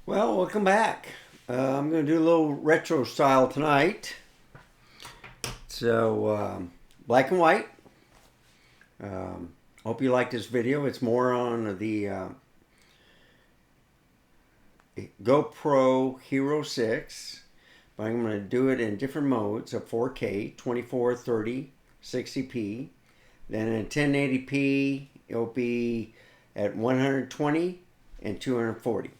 Well, welcome back. I'm going to do a little retro style tonight. So, black and white. Hope you like this video. It's more on the GoPro Hero 6, but I'm going to do it in different modes of 4K, 24, 30, 60p. Then in 1080p, it'll be at 120 and 240.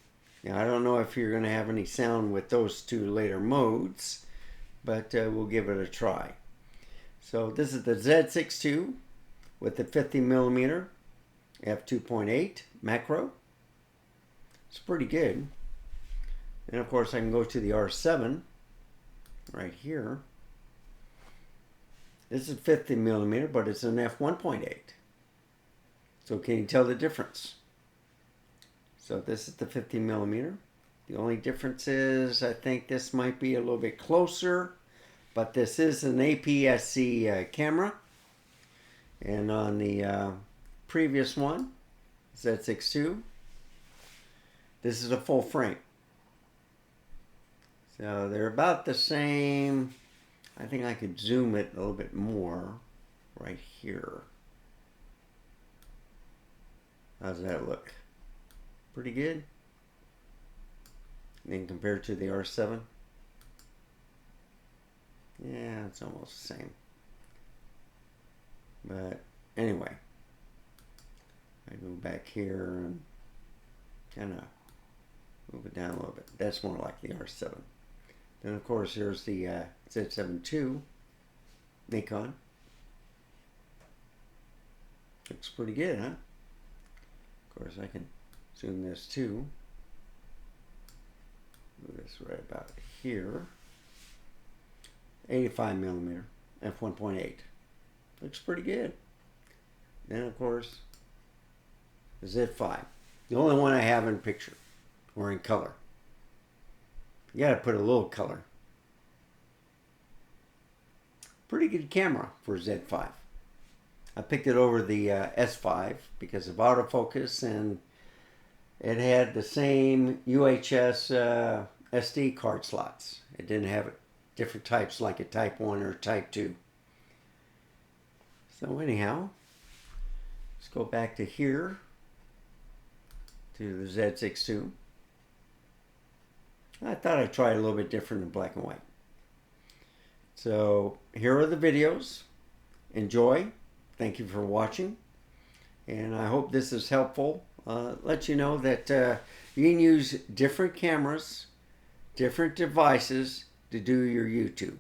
Now, I don't know if you're going to have any sound with those two later modes, but we'll give it a try. So this is the Z6 II with the 50mm f2.8 macro. It's pretty good. And of course I can go to the R7 right here. This is 50mm, but it's an f1.8. So can you tell the difference? So this is the 50mm. The only difference is I think this might be a little bit closer, but this is an APS-C camera. And on the previous one, Z6 II, this is a full frame. So they're about the same. I think I could zoom it a little bit more right here. How's that look? Pretty good. And then compared to the R7, yeah, it's almost the same. But anyway, I go back here and kind of move it down a little bit. That's more like the R7. Then of course here's the Z7 II Nikon. Looks pretty good, huh? Of course I can zoom this too. Move this right about here. 85mm f1.8. Looks pretty good. Then of course the Z5. The only one I have in picture or in color. You gotta put a little color. Pretty good camera for Z5. I picked it over the S5 because of autofocus, and it had the same UHS SD card slots. It didn't have different types like a Type 1 or Type 2. So anyhow, let's go back to here, to the Z6 II. I thought I'd try it a little bit different in black and white. So here are the videos. Enjoy. Thank you for watching. And I hope this is helpful. Let you know that you can use different cameras, different devices to do your YouTube.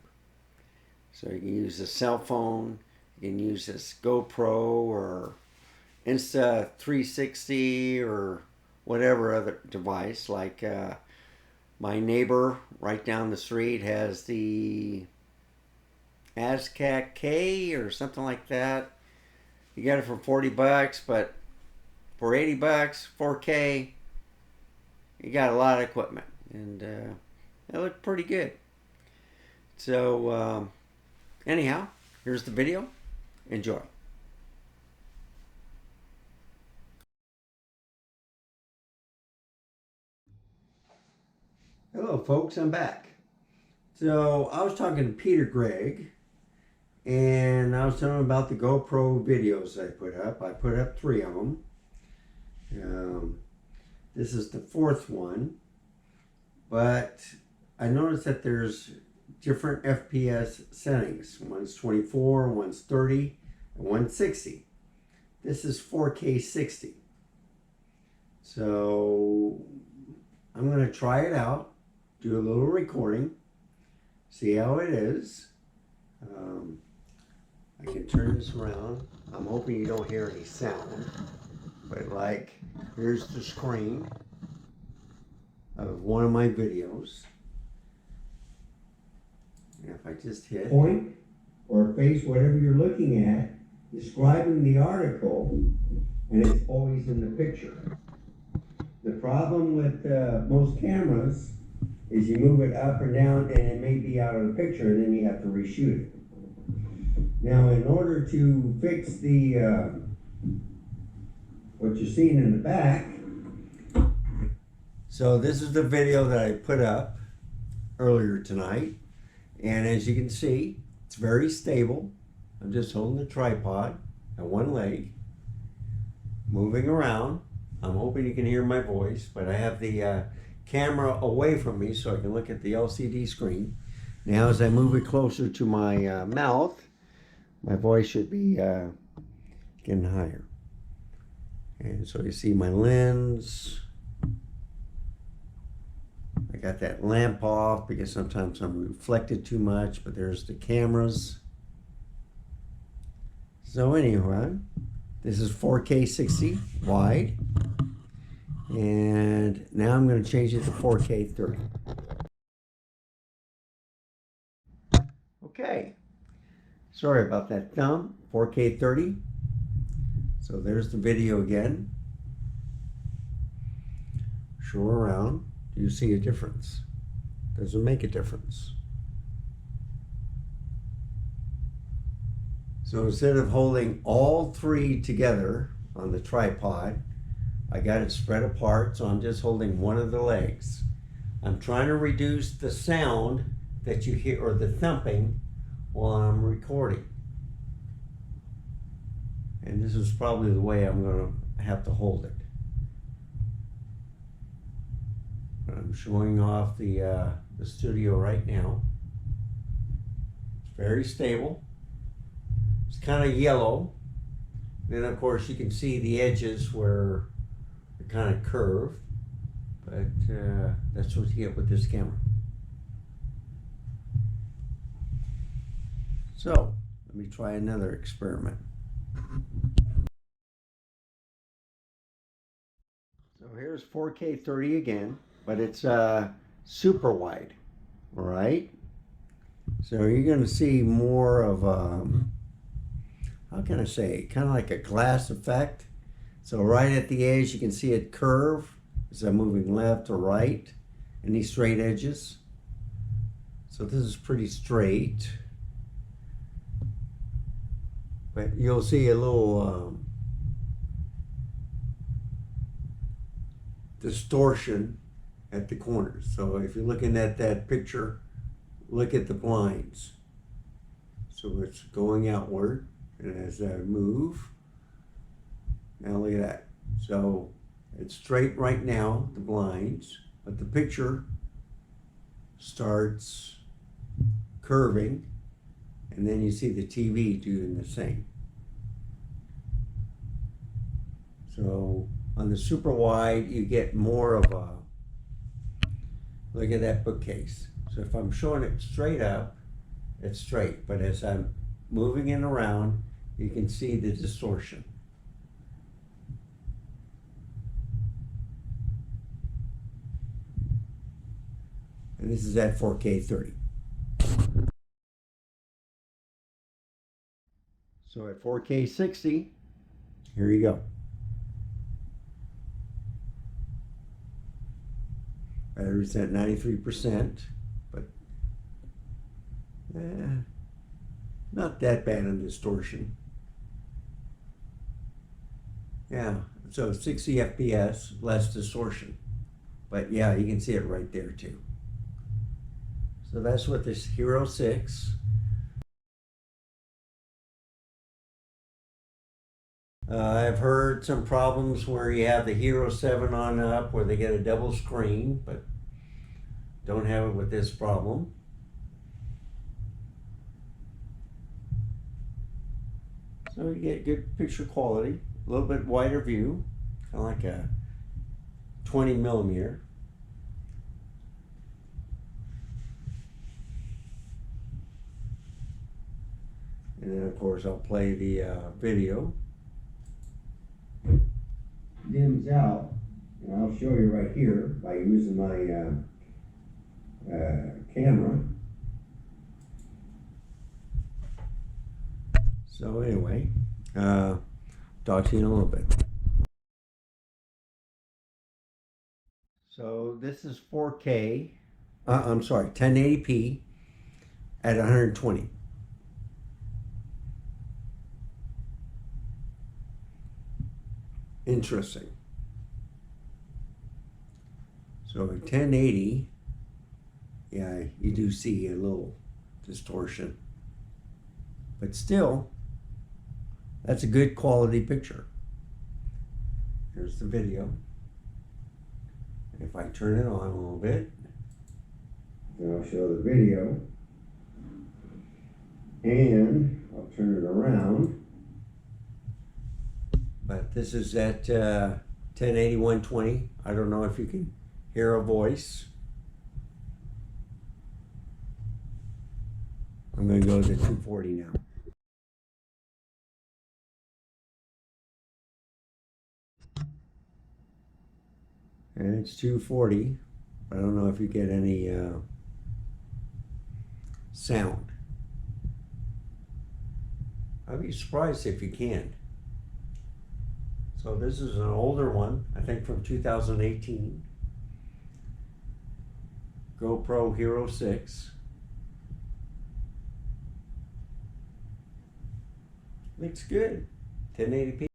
So you can use a cell phone, you can use this GoPro or Insta360 or whatever other device. Like my neighbor right down the street has the Azcat K or something like that. You got it for 40 bucks, but for 80 bucks, 4K, you got a lot of equipment. And it looked pretty good. So anyhow, here's the video. Enjoy. Hello folks, I'm back. So I was talking to Peter Gregg, and I was telling him about the GoPro videos I put up. I put up 3 of them. This is the 4th one, but I noticed that there's different FPS settings. One's 24, one's 30, and one's 60. This is 4K 60. So I'm going to try it out, do a little recording, see how it is. I can turn this around. I'm hoping you don't hear any sound, but like, here's the screen of one of my videos. And if I just hit point or face whatever you're looking at, describing the article, and it's always in the picture. The problem with most cameras is you move it up or down and it may be out of the picture, and then you have to reshoot it. Now, in order to fix the what you're seeing in the back, So this is the video that I put up earlier tonight. And as you can see, it's very stable. I'm just holding the tripod at one leg, moving around. I'm hoping you can hear my voice, but I have the camera away from me so I can look at the LCD screen. Now as I move it closer to my mouth, my voice should be getting higher. And so you see my lens. I got that lamp off because sometimes I'm reflected too much, but there's the cameras. So anyway, this is 4K 60 wide. And now I'm going to change it to 4K 30. Okay. Sorry about that thumb. 4K 30. So there's the video again. Show around. Do you see a difference? Does it make a difference? So instead of holding all three together on the tripod, I got it spread apart, so I'm just holding one of the legs. I'm trying to reduce the sound that you hear, or the thumping, while I'm recording. And this is probably the way I'm going to have to hold it. I'm showing off the studio right now. It's very stable. It's kind of yellow. Then of course you can see the edges where they're kind of curved, but that's what you get with this camera. So let me try another experiment. So here's 4K 30 again, but it's super wide, all right? So you're going to see more of how can I say, kind of like a glass effect. So right at the edge you can see it curve as I'm moving left or right, any straight edges. So this is pretty straight, but you'll see a little distortion at the corners. So if you're looking at that picture, look at the blinds. So it's going outward, and as I move, now look at that. So it's straight right now, the blinds, but the picture starts curving, and then you see the TV doing the same. So on the super wide, you get more of a, look at that bookcase. So if I'm showing it straight up, it's straight, but as I'm moving it around, you can see the distortion. And this is at 4K 30. So at 4K 60, here you go. Battery's at 93%, but not that bad in distortion. Yeah, so 60 FPS, less distortion. But yeah, you can see it right there too. So that's what this Hero 6. I've heard some problems where you have the Hero 7 on up where they get a double screen, but don't have it with this problem. So you get good picture quality, a little bit wider view, kind of like a 20 millimeter. And then of course I'll play the video. Dims out, and I'll show you right here by using my camera. So anyway, talk to you in a little bit. So this is 4K, I'm sorry, 1080p at 120. Interesting. So at 1080, yeah, you do see a little distortion. But still, that's a good quality picture. Here's the video. If I turn it on a little bit, then I'll show the video. And I'll turn it around. But this is at 1080, 120. I don't know if you can hear a voice. I'm going to go to 240 now. And it's 240. I don't know if you get any sound. I'd be surprised if you can. So this is an older one, I think from 2018. GoPro Hero 6. Looks good. 1080p.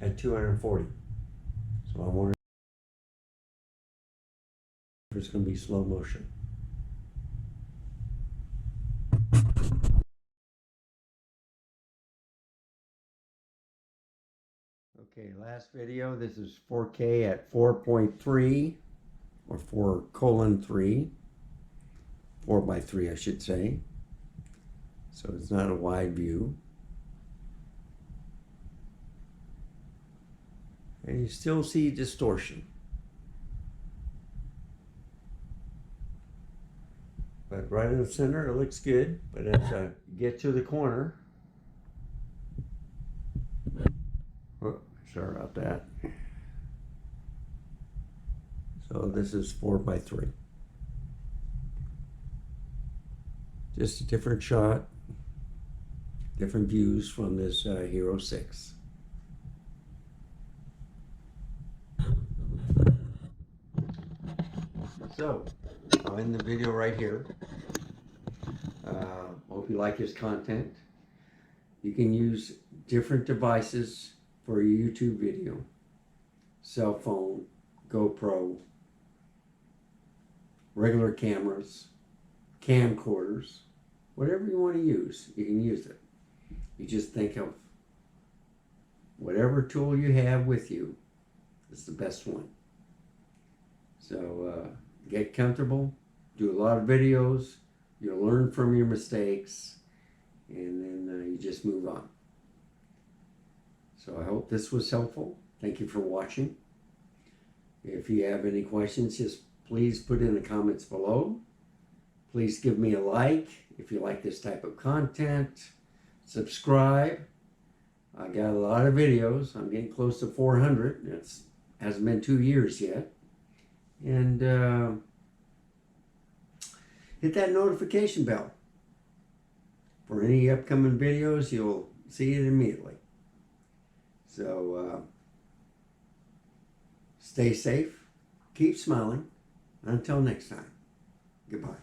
At 240. So I wonder if it's going to be slow motion. Okay, last video. This is 4K at 4.3 or 4:3. 4:3, I should say. So it's not a wide view. And you still see distortion. But right in the center, it looks good. But as I get to the corner, oh, sorry about that. So this is 4:3. Just a different shot, different views from this Hero 6. So, I'll end the video right here. Hope you like his content. You can use different devices for a YouTube video. Cell phone, GoPro, regular cameras, camcorders, whatever you want to use, you can use it. You just think of whatever tool you have with you is the best one. So get comfortable, do a lot of videos, you'll learn from your mistakes, and then you just move on. So I hope this was helpful. Thank you for watching. If you have any questions, just please put in the comments below. Please give me a like if you like this type of content. Subscribe. I got a lot of videos. I'm getting close to 400. It hasn't been 2 years yet. And hit that notification bell. For any upcoming videos, you'll see it immediately. So stay safe. Keep smiling. Until next time. Goodbye.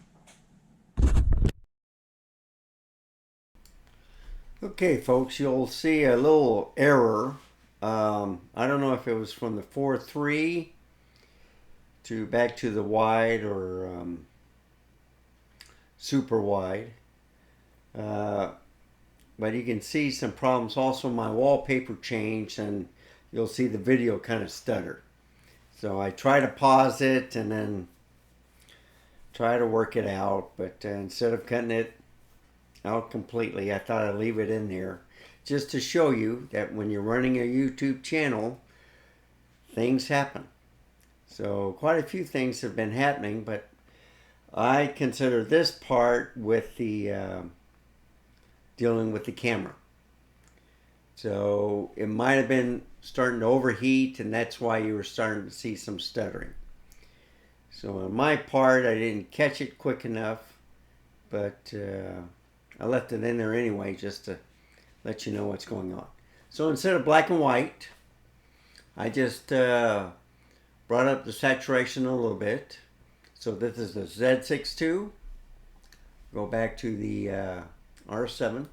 Okay, folks, you'll see a little error. I don't know if it was from the 4.3 to back to the wide or super wide. But you can see some problems. Also, my wallpaper changed, and you'll see the video kind of stutter. So I try to pause it and then try to work it out. But instead of cutting it out completely, I thought I'd leave it in there just to show you that when you're running a YouTube channel, things happen. So quite a few things have been happening, but I consider this part with the dealing with the camera. So it might have been starting to overheat, and that's why you were starting to see some stuttering. So on my part, I didn't catch it quick enough, but I left it in there anyway just to let you know what's going on. So instead of black and white, I just brought up the saturation a little bit. So this is the Z6 II. Go back to the R7.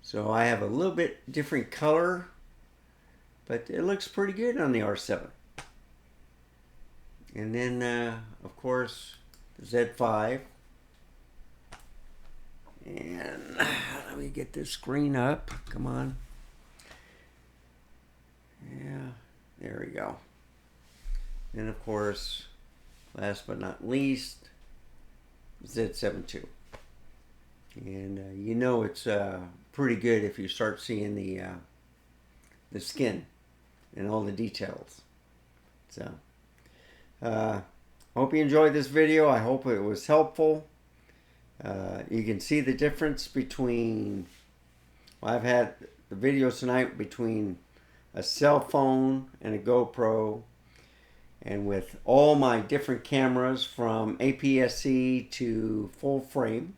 So I have a little bit different color, but it looks pretty good on the R7. And then, of course, the Z5. And let me get this screen up. Come on. Yeah, there we go. And of course, last but not least, Z7 II. And you know it's pretty good if you start seeing the skin and all the details. So, hope you enjoyed this video. I hope it was helpful. You can see the difference between, well, I've had the videos tonight between a cell phone and a GoPro, and with all my different cameras from APS-C to full frame,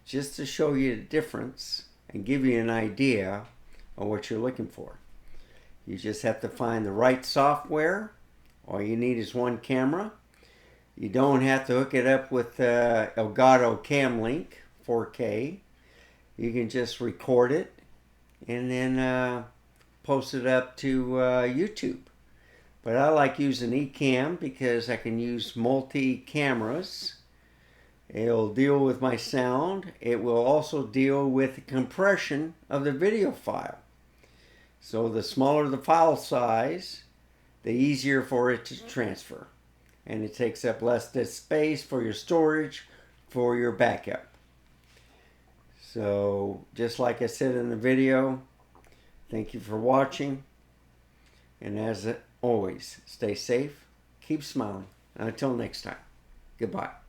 just to show you the difference and give you an idea of what you're looking for. You just have to find the right software. All you need is one camera. You don't have to hook it up with Elgato Cam Link 4K. You can just record it and then post it up to YouTube. But I like using eCam because I can use multi-cameras. It'll deal with my sound. It will also deal with the compression of the video file. So the smaller the file size, the easier for it to transfer. And it takes up less space for your storage, for your backup. So just like I said in the video, thank you for watching. And as always, stay safe, keep smiling. And until next time, goodbye.